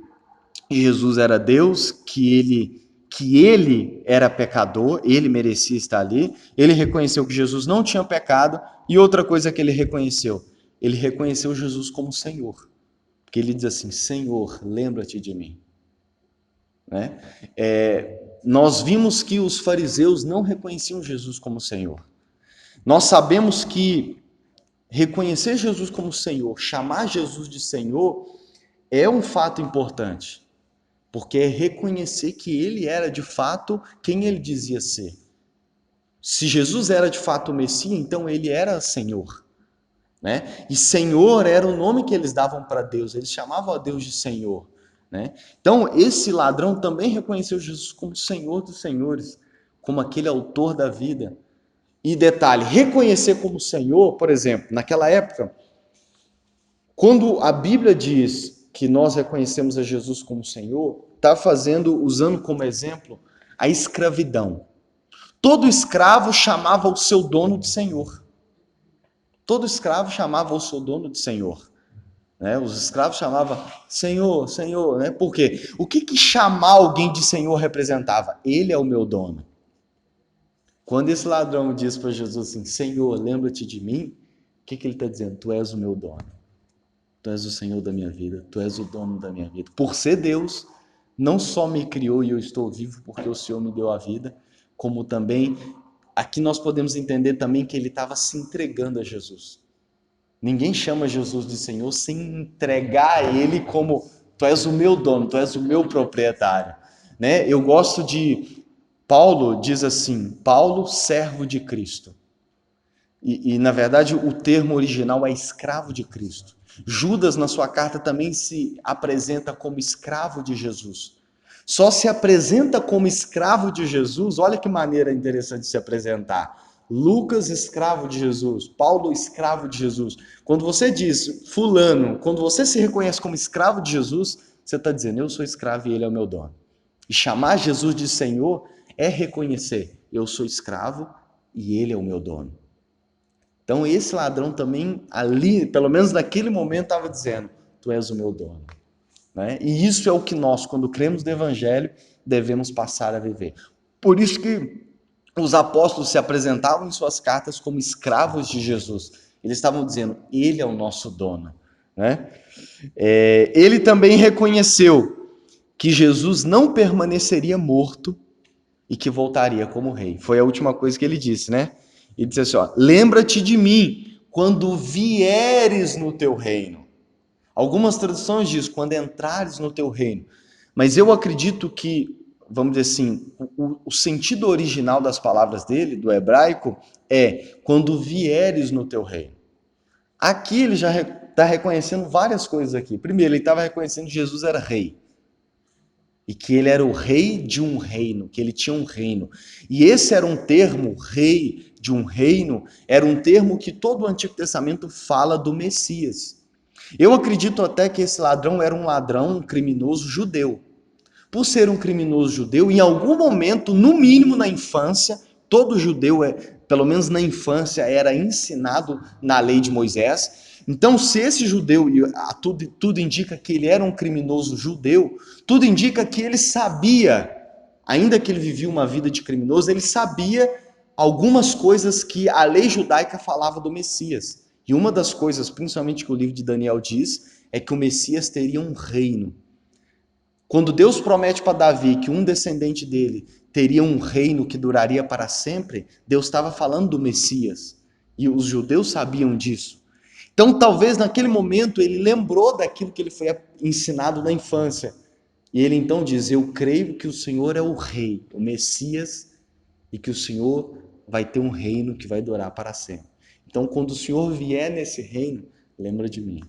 Jesus era Deus, que ele que ele era pecador, ele merecia estar ali, ele reconheceu que Jesus não tinha pecado, e outra coisa que ele reconheceu Jesus como Senhor. Porque ele diz assim: Senhor, lembra-te de mim. Né? Nós vimos que os fariseus não reconheciam Jesus como Senhor. Nós sabemos que reconhecer Jesus como Senhor, chamar Jesus de Senhor, é um fato importante, porque é reconhecer que ele era de fato quem ele dizia ser. Se Jesus era de fato o Messias, então ele era Senhor. Né? E Senhor era o nome que eles davam para Deus, eles chamavam a Deus de Senhor. Né? Então, esse ladrão também reconheceu Jesus como Senhor dos senhores, como aquele autor da vida. E detalhe, reconhecer como Senhor, por exemplo, naquela época, quando a Bíblia diz que nós reconhecemos a Jesus como Senhor, está usando como exemplo a escravidão. Todo escravo chamava o seu dono de Senhor. Todo escravo chamava o seu dono de Senhor. Né? Os escravos chamavam Senhor, Senhor. Né? Por quê? O que chamar alguém de Senhor representava? Ele é o meu dono. Quando esse ladrão diz para Jesus assim: Senhor, lembra-te de mim, o que ele está dizendo? Tu és o meu dono. Tu és o Senhor da minha vida. Tu és o dono da minha vida. Por ser Deus, não só me criou e eu estou vivo porque o Senhor me deu a vida, como também, aqui nós podemos entender também que ele estava se entregando a Jesus. Ninguém chama Jesus de Senhor sem entregar a ele como: tu és o meu dono, tu és o meu proprietário. Né? Eu gosto de... Paulo diz assim: Paulo, servo de Cristo. E na verdade o termo original é escravo de Cristo. Judas, na sua carta, também se apresenta como escravo de Jesus. Só se apresenta como escravo de Jesus, olha que maneira interessante de se apresentar. Lucas, escravo de Jesus. Paulo, escravo de Jesus. Quando você diz fulano, quando você se reconhece como escravo de Jesus, você está dizendo: eu sou escravo e ele é o meu dono. E chamar Jesus de Senhor é reconhecer: eu sou escravo e ele é o meu dono. Então esse ladrão também ali, pelo menos naquele momento, estava dizendo: tu és o meu dono. Né? E isso é o que nós, quando cremos no Evangelho, devemos passar a viver. Por isso que os apóstolos se apresentavam em suas cartas como escravos de Jesus. Eles estavam dizendo: ele é o nosso dono. Né? Ele também reconheceu que Jesus não permaneceria morto e que voltaria como rei. Foi a última coisa que ele disse, né? Ele disse assim: ó, lembra-te de mim quando vieres no teu reino. Algumas traduções dizem quando entrares no teu reino. Mas eu acredito que, vamos dizer assim, o sentido original das palavras dele, do hebraico, é quando vieres no teu reino. Aqui ele já está reconhecendo várias coisas aqui. Primeiro, ele estava reconhecendo que Jesus era rei. E que ele era o rei de um reino, que ele tinha um reino. E esse era um termo, rei de um reino, era um termo que todo o Antigo Testamento fala do Messias. Eu acredito até que esse ladrão era um ladrão, um criminoso judeu. Por ser um criminoso judeu, em algum momento, no mínimo na infância, todo judeu, pelo menos na infância, era ensinado na lei de Moisés. Então, se esse judeu, e tudo indica que ele era um criminoso judeu, tudo indica que ele sabia, ainda que ele vivia uma vida de criminoso, ele sabia algumas coisas que a lei judaica falava do Messias. E uma das coisas, principalmente que o livro de Daniel diz, é que o Messias teria um reino. Quando Deus promete para Davi que um descendente dele teria um reino que duraria para sempre, Deus estava falando do Messias. E os judeus sabiam disso. Então, talvez naquele momento ele lembrou daquilo que ele foi ensinado na infância. E ele então diz: eu creio que o Senhor é o rei, o Messias, e que o Senhor vai ter um reino que vai durar para sempre. Então, quando o Senhor vier nesse reino, lembra de mim.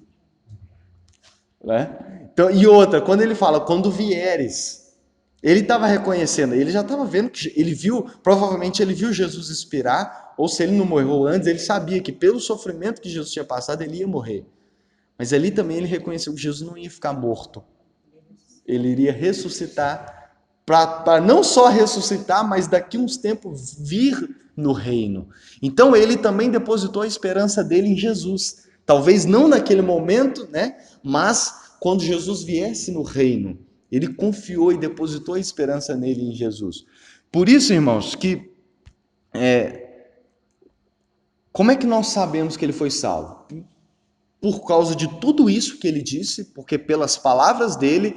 Né? Então, e outra, quando ele fala, quando vieres, ele estava reconhecendo, ele já estava vendo que ele viu, provavelmente ele viu Jesus expirar, ou se ele não morreu antes, ele sabia que pelo sofrimento que Jesus tinha passado, ele ia morrer. Mas ali também ele reconheceu que Jesus não ia ficar morto. Ele iria ressuscitar, para não só ressuscitar, mas daqui uns tempos vir no reino. Então ele também depositou a esperança dele em Jesus. Talvez não naquele momento, né? Mas quando Jesus viesse no reino, Ele confiou e depositou a esperança nele, em Jesus. Por isso, irmãos, que como é que nós sabemos que ele foi salvo? Por causa de tudo isso que ele disse, porque pelas palavras dele,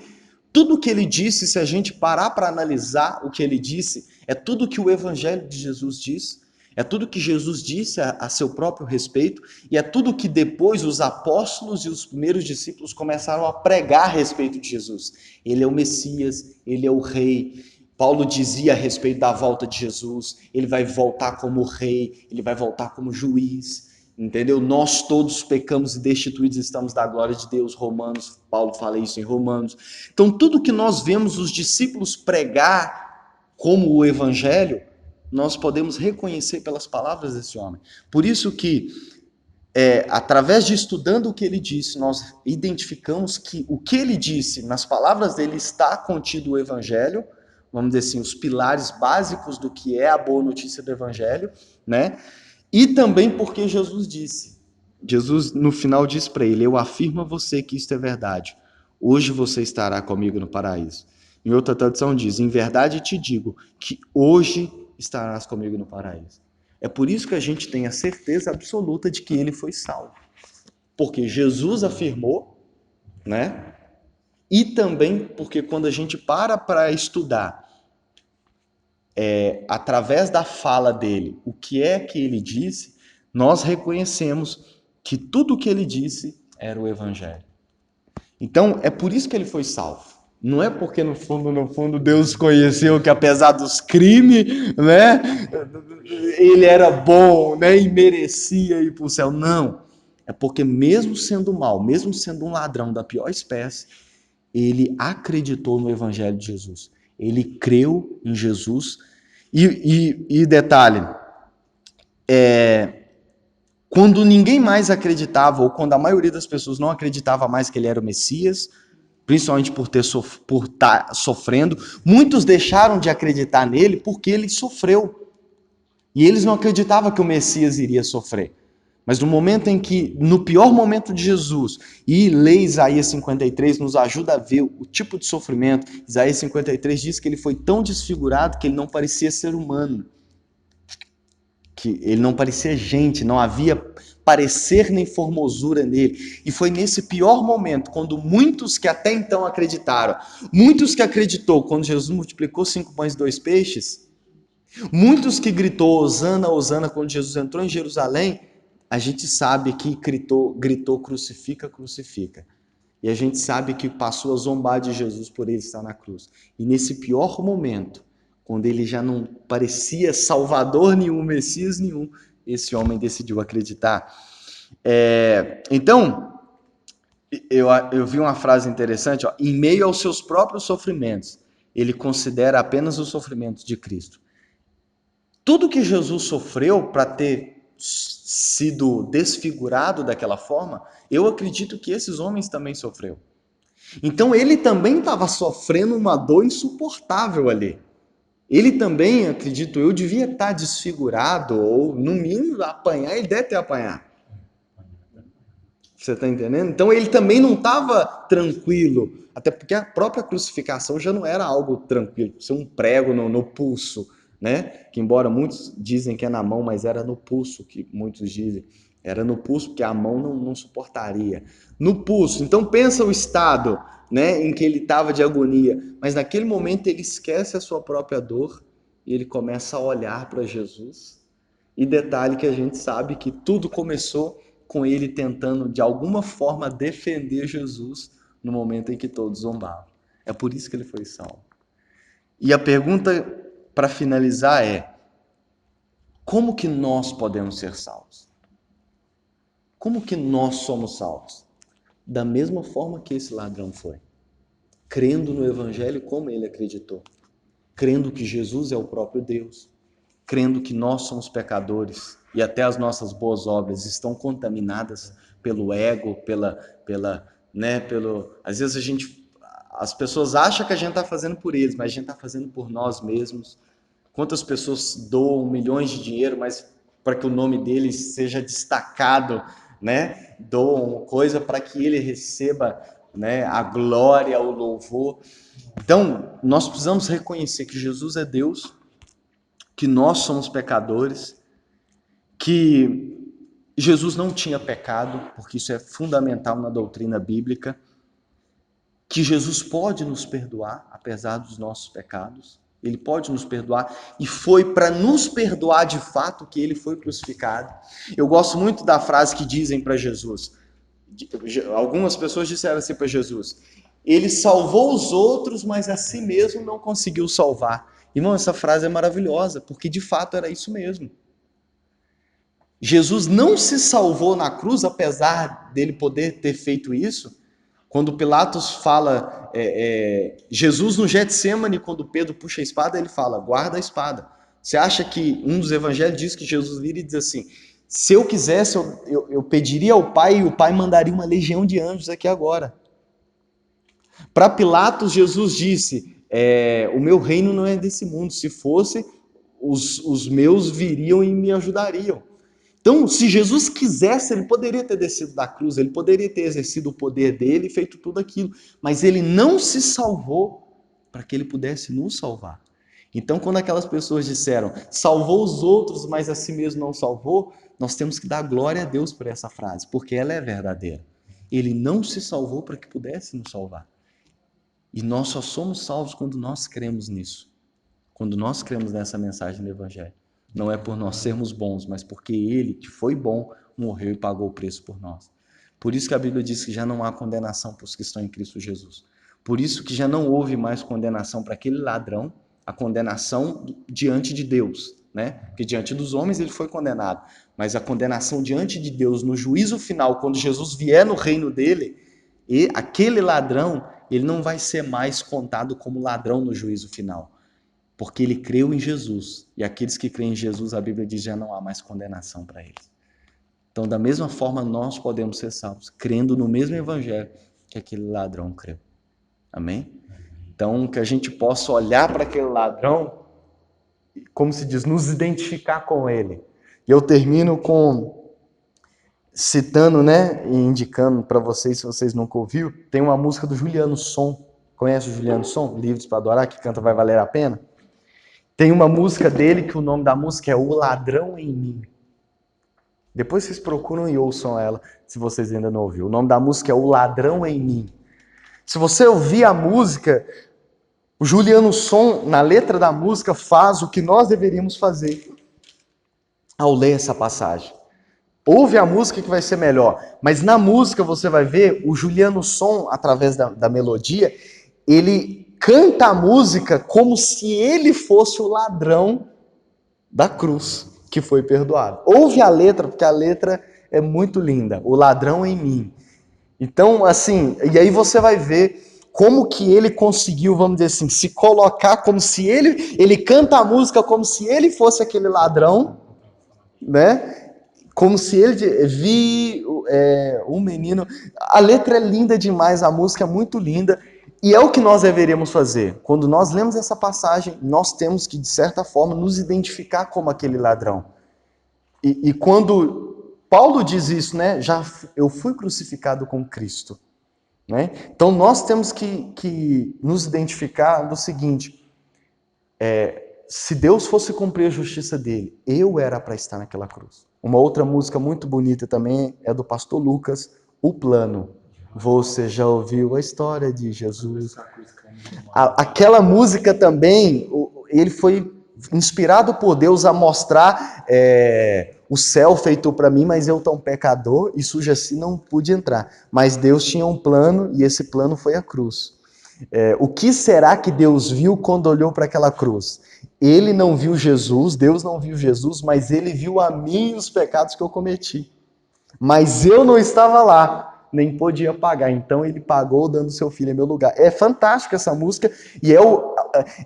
tudo que ele disse, se a gente parar para analisar o que ele disse, é tudo que o Evangelho de Jesus diz, é tudo que Jesus disse a seu próprio respeito, e é tudo que depois os apóstolos e os primeiros discípulos começaram a pregar a respeito de Jesus. Ele é o Messias, ele é o Rei. Paulo dizia a respeito da volta de Jesus, ele vai voltar como rei, ele vai voltar como juiz, entendeu? Nós todos pecamos e destituídos estamos da glória de Deus, Romanos, Paulo fala isso em Romanos. Então tudo que nós vemos os discípulos pregar como o evangelho, nós podemos reconhecer pelas palavras desse homem. Por isso que, através de estudando o que ele disse, nós identificamos que o que ele disse, nas palavras dele, está contido o evangelho, vamos dizer assim, os pilares básicos do que é a boa notícia do evangelho, né? E também porque Jesus disse. Jesus, no final, disse para ele: eu afirmo a você que isto é verdade. Hoje você estará comigo no paraíso. Em outra tradução diz: em verdade te digo que hoje estarás comigo no paraíso. É por isso que a gente tem a certeza absoluta de que ele foi salvo. Porque Jesus afirmou, né? E também porque quando a gente para estudar, através da fala dele, o que é que ele disse, nós reconhecemos que tudo o que ele disse era o evangelho. Então, é por isso que ele foi salvo. Não é porque no fundo, Deus conheceu que apesar dos crimes, né, ele era bom, né, e merecia ir para o céu. Não. É porque mesmo sendo mal, mesmo sendo um ladrão da pior espécie, ele acreditou no evangelho de Jesus. Ele creu em Jesus. E detalhe, quando ninguém mais acreditava, ou quando a maioria das pessoas não acreditava mais que ele era o Messias, principalmente por estar sofrendo, muitos deixaram de acreditar nele porque ele sofreu. E eles não acreditavam que o Messias iria sofrer. Mas no momento em que, no pior momento de Jesus, e lê Isaías 53 nos ajuda a ver o tipo de sofrimento. Isaías 53 diz que ele foi tão desfigurado que ele não parecia ser humano. Que ele não parecia gente, não havia parecer nem formosura nele. E foi nesse pior momento, quando muitos que até então acreditaram, muitos que acreditou quando Jesus multiplicou 5 pães e 2 peixes, muitos que gritou Hosana, Hosana quando Jesus entrou em Jerusalém, a gente sabe que gritou crucifica, crucifica. E a gente sabe que passou a zombar de Jesus por ele estar na cruz. E nesse pior momento, quando ele já não parecia salvador nenhum, Messias nenhum, esse homem decidiu acreditar. Então, eu vi uma frase interessante, ó, em meio aos seus próprios sofrimentos, ele considera apenas os sofrimentos de Cristo. Tudo que Jesus sofreu para ter sido desfigurado daquela forma, eu acredito que esses homens também sofreram. Então ele também estava sofrendo uma dor insuportável ali. Ele também, acredito eu, devia estar desfigurado, ou no mínimo apanhar, ele deve ter apanhado. Você está entendendo? Então ele também não estava tranquilo, até porque a própria crucificação já não era algo tranquilo, ser um prego no pulso, né? Que embora muitos dizem que é na mão, mas era no pulso, que muitos dizem. Era no pulso, porque a mão não suportaria. No pulso. Então pensa o estado, né, em que ele estava de agonia. Mas naquele momento ele esquece a sua própria dor e ele começa a olhar para Jesus. E detalhe que a gente sabe que tudo começou com ele tentando de alguma forma defender Jesus no momento em que todos zombavam. É por isso que ele foi salvo. E a pergunta para finalizar é: como que nós podemos ser salvos? Como que nós somos salvos? Da mesma forma que esse ladrão foi. Crendo no evangelho como ele acreditou. Crendo que Jesus é o próprio Deus. Crendo que nós somos pecadores e até as nossas boas obras estão contaminadas pelo ego, às vezes as pessoas acham que a gente está fazendo por eles, mas a gente está fazendo por nós mesmos. Quantas pessoas doam milhões de dinheiro, mas para que o nome deles seja destacado, né? Doam coisa para que ele receba né, a glória, o louvor. Então, nós precisamos reconhecer que Jesus é Deus, que nós somos pecadores, que Jesus não tinha pecado, porque isso é fundamental na doutrina bíblica, que Jesus pode nos perdoar, apesar dos nossos pecados. Ele pode nos perdoar, e foi para nos perdoar de fato que ele foi crucificado. Eu gosto muito da frase que dizem para Jesus. Algumas pessoas disseram assim para Jesus: ele salvou os outros, mas a si mesmo não conseguiu salvar. Irmão, essa frase é maravilhosa, porque de fato era isso mesmo. Jesus não se salvou na cruz, apesar dele poder ter feito isso. Quando Pilatos fala, Jesus no Getsêmani, quando Pedro puxa a espada, ele fala, guarda a espada. Você acha que um dos evangelhos diz que Jesus vira e diz assim, se eu quisesse, eu pediria ao Pai e o Pai mandaria uma legião de anjos aqui agora. Para Pilatos, Jesus disse, o meu reino não é desse mundo, se fosse, os meus viriam e me ajudariam. Então, se Jesus quisesse, ele poderia ter descido da cruz, ele poderia ter exercido o poder dele e feito tudo aquilo, mas ele não se salvou para que ele pudesse nos salvar. Então, quando aquelas pessoas disseram, salvou os outros, mas a si mesmo não salvou, nós temos que dar glória a Deus por essa frase, porque ela é verdadeira. Ele não se salvou para que pudesse nos salvar. E nós só somos salvos quando nós cremos nisso, quando nós cremos nessa mensagem do Evangelho. Não é por nós sermos bons, mas porque ele, que foi bom, morreu e pagou o preço por nós. Por isso que a Bíblia diz que já não há condenação para os que estão em Cristo Jesus. Por isso que já não houve mais condenação para aquele ladrão, a condenação diante de Deus, né? Porque diante dos homens ele foi condenado, mas a condenação diante de Deus no juízo final, quando Jesus vier no reino dele, e aquele ladrão, ele não vai ser mais contado como ladrão no juízo final. Porque ele creu em Jesus. E aqueles que creem em Jesus, a Bíblia diz, já não há mais condenação para eles. Então, da mesma forma, nós podemos ser salvos, crendo no mesmo evangelho que aquele ladrão creu. Amém? Então, que a gente possa olhar para aquele ladrão, como se diz, nos identificar com ele. E eu termino citando, né, e indicando para vocês, se vocês nunca ouviram, tem uma música do Juliano Som. Conhece o Juliano Som? Livros para Adorar, que canta Vai Valer a Pena? Tem uma música dele que o nome da música é O Ladrão em Mim. Depois vocês procuram e ouçam ela, se vocês ainda não ouviram. O nome da música é O Ladrão em Mim. Se você ouvir a música, o Juliano Som, na letra da música, faz o que nós deveríamos fazer ao ler essa passagem. Ouve a música que vai ser melhor. Mas na música você vai ver o Juliano Som, através da melodia, ele canta a música como se ele fosse o ladrão da cruz que foi perdoado. Ouve a letra, porque a letra é muito linda. O ladrão em mim. Então, assim, e aí você vai ver como que ele conseguiu, vamos dizer assim, se colocar como se ele canta a música como se ele fosse aquele ladrão, né? Como se ele vi um menino. A letra é linda demais, a música é muito linda. E é o que nós deveríamos fazer. Quando nós lemos essa passagem, nós temos que, de certa forma, nos identificar como aquele ladrão. E quando Paulo diz isso, né? Eu fui crucificado com Cristo. Né? Então nós temos que nos identificar do seguinte: se Deus fosse cumprir a justiça dele, eu era para estar naquela cruz. Uma outra música muito bonita também é do pastor Lucas, O Plano. Você já ouviu a história de Jesus? Aquela música também, ele foi inspirado por Deus a mostrar o céu feito para mim, mas eu tão pecador e sujo assim não pude entrar. Mas Deus tinha um plano e esse plano foi a cruz. O que será que Deus viu quando olhou para aquela cruz? Ele não viu Jesus, Deus não viu Jesus, mas ele viu a mim e os pecados que eu cometi. Mas eu não estava lá, nem podia pagar. Então ele pagou dando seu filho em meu lugar. É fantástica essa música e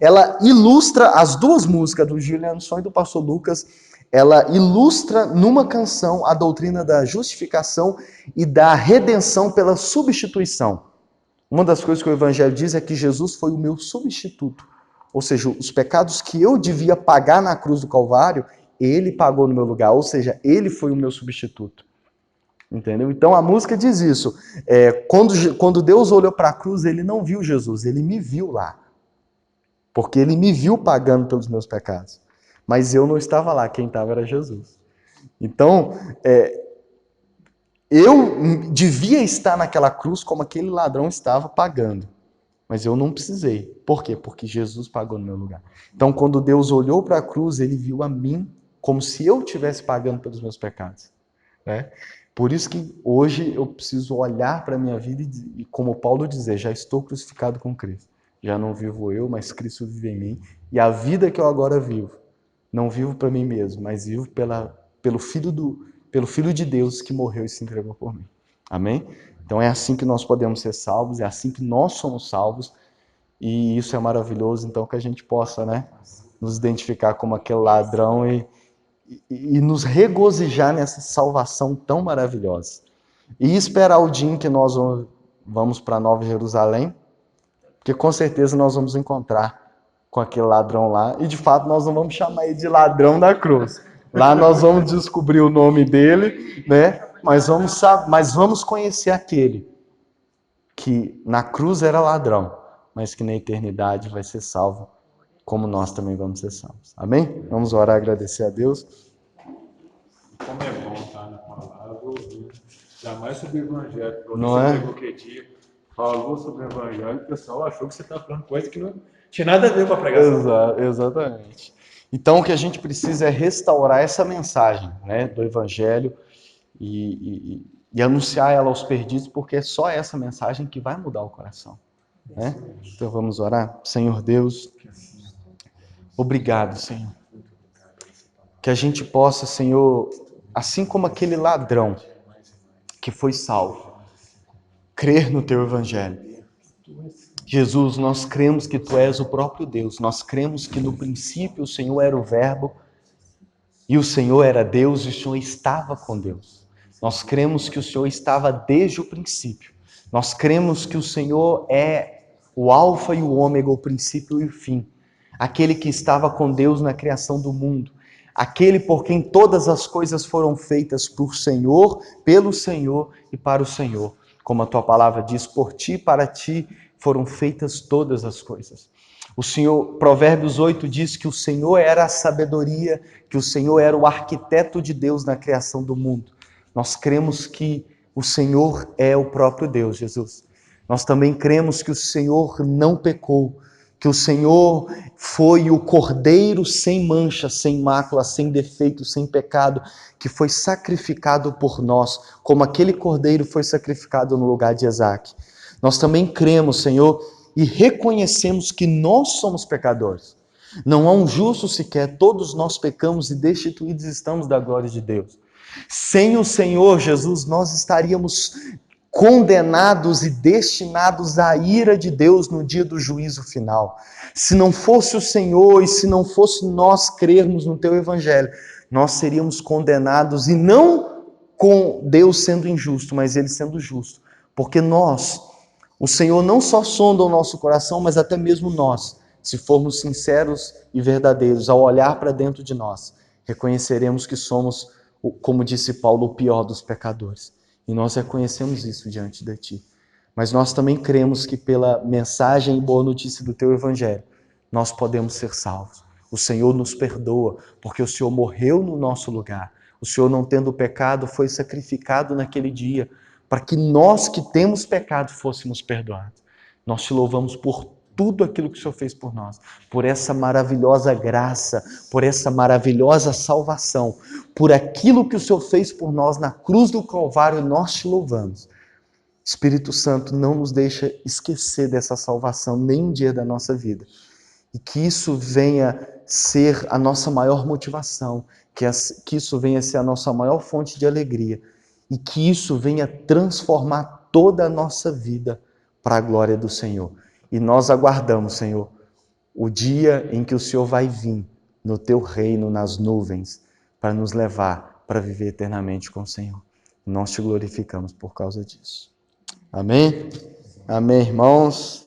ela ilustra as duas músicas do Juliano Som e do pastor Lucas. Ela ilustra numa canção a doutrina da justificação e da redenção pela substituição. Uma das coisas que o Evangelho diz é que Jesus foi o meu substituto. Ou seja, os pecados que eu devia pagar na cruz do Calvário, ele pagou no meu lugar. Ou seja, ele foi o meu substituto. Entendeu? Então a música diz isso. Quando Deus olhou para a cruz, ele não viu Jesus, ele me viu lá. Porque ele me viu pagando pelos meus pecados. Mas eu não estava lá, quem estava era Jesus. Então, eu devia estar naquela cruz como aquele ladrão estava pagando. Mas eu não precisei. Por quê? Porque Jesus pagou no meu lugar. Então, quando Deus olhou para a cruz, ele viu a mim como se eu estivesse pagando pelos meus pecados. Né? Por isso que hoje eu preciso olhar para a minha vida e, como Paulo dizer, já estou crucificado com Cristo. Já não vivo eu, mas Cristo vive em mim. E a vida que eu agora vivo, não vivo para mim mesmo, mas vivo pelo Filho de Deus que morreu e se entregou por mim. Amém? Então é assim que nós podemos ser salvos, é assim que nós somos salvos, e isso é maravilhoso, então que a gente possa, né, nos identificar como aquele ladrão e nos regozijar nessa salvação tão maravilhosa. E esperar o dia em que nós vamos para Nova Jerusalém, porque com certeza nós vamos encontrar com aquele ladrão lá, e de fato nós não vamos chamar ele de ladrão da cruz. Lá nós vamos descobrir o nome dele, né? Mas vamos conhecer aquele que na cruz era ladrão, mas que na eternidade vai ser salvo, como nós também vamos ser salvos. Amém? Vamos orar e agradecer a Deus. Como é bom estar na palavra, ouvindo. Jamais sobre o evangelho. Não você é? pegou que dia, falou sobre o evangelho, o pessoal achou que você está falando coisa que não tinha nada a ver com a pregação. Exatamente. Então, o que a gente precisa é restaurar essa mensagem, né, do Evangelho e anunciar ela aos perdidos, porque é só essa mensagem que vai mudar o coração. Né? Então, vamos orar. Senhor Deus, obrigado, Senhor. Que a gente possa, Senhor, assim como aquele ladrão que foi salvo, crer no Teu Evangelho. Jesus, nós cremos que Tu és o próprio Deus, nós cremos que no princípio o Senhor era o Verbo, e o Senhor era Deus e o Senhor estava com Deus. Nós cremos que o Senhor estava desde o princípio. Nós cremos que o Senhor é o alfa e o ômega, o princípio e o fim. Aquele que estava com Deus na criação do mundo. Aquele por quem todas as coisas foram feitas por Senhor, pelo Senhor e para o Senhor. Como a tua palavra diz, por ti e para ti foram feitas todas as coisas. O Senhor, Provérbios 8 diz que o Senhor era a sabedoria, que o Senhor era o arquiteto de Deus na criação do mundo. Nós cremos que o Senhor é o próprio Deus, Jesus. Nós também cremos que o Senhor não pecou, que o Senhor foi o Cordeiro sem mancha, sem mácula, sem defeito, sem pecado, que foi sacrificado por nós, como aquele Cordeiro foi sacrificado no lugar de Isaque. Nós também cremos, Senhor, e reconhecemos que nós somos pecadores. Não há um justo sequer, todos nós pecamos e destituídos estamos da glória de Deus. Sem o Senhor Jesus, nós estaríamos condenados e destinados à ira de Deus no dia do juízo final. Se não fosse o Senhor e se não fosse nós crermos no Teu Evangelho, nós seríamos condenados, e não com Deus sendo injusto, mas Ele sendo justo. Porque o Senhor não só sonda o nosso coração, mas até mesmo nós, se formos sinceros e verdadeiros, ao olhar para dentro de nós, reconheceremos que somos, como disse Paulo, o pior dos pecadores. E nós reconhecemos isso diante de Ti. Mas nós também cremos que pela mensagem e boa notícia do Teu Evangelho, nós podemos ser salvos. O Senhor nos perdoa, porque o Senhor morreu no nosso lugar. O Senhor, não tendo pecado, foi sacrificado naquele dia, para que nós que temos pecado fôssemos perdoados. Nós te louvamos por tudo aquilo que o Senhor fez por nós, por essa maravilhosa graça, por essa maravilhosa salvação, por aquilo que o Senhor fez por nós na cruz do Calvário, nós te louvamos. Espírito Santo, não nos deixa esquecer dessa salvação nem um dia da nossa vida. E que isso venha ser a nossa maior motivação, que isso venha ser a nossa maior fonte de alegria, e que isso venha transformar toda a nossa vida para a glória do Senhor. E nós aguardamos, Senhor, o dia em que o Senhor vai vir no Teu reino, nas nuvens, para nos levar para viver eternamente com o Senhor. Nós te glorificamos por causa disso. Amém? Amém, irmãos?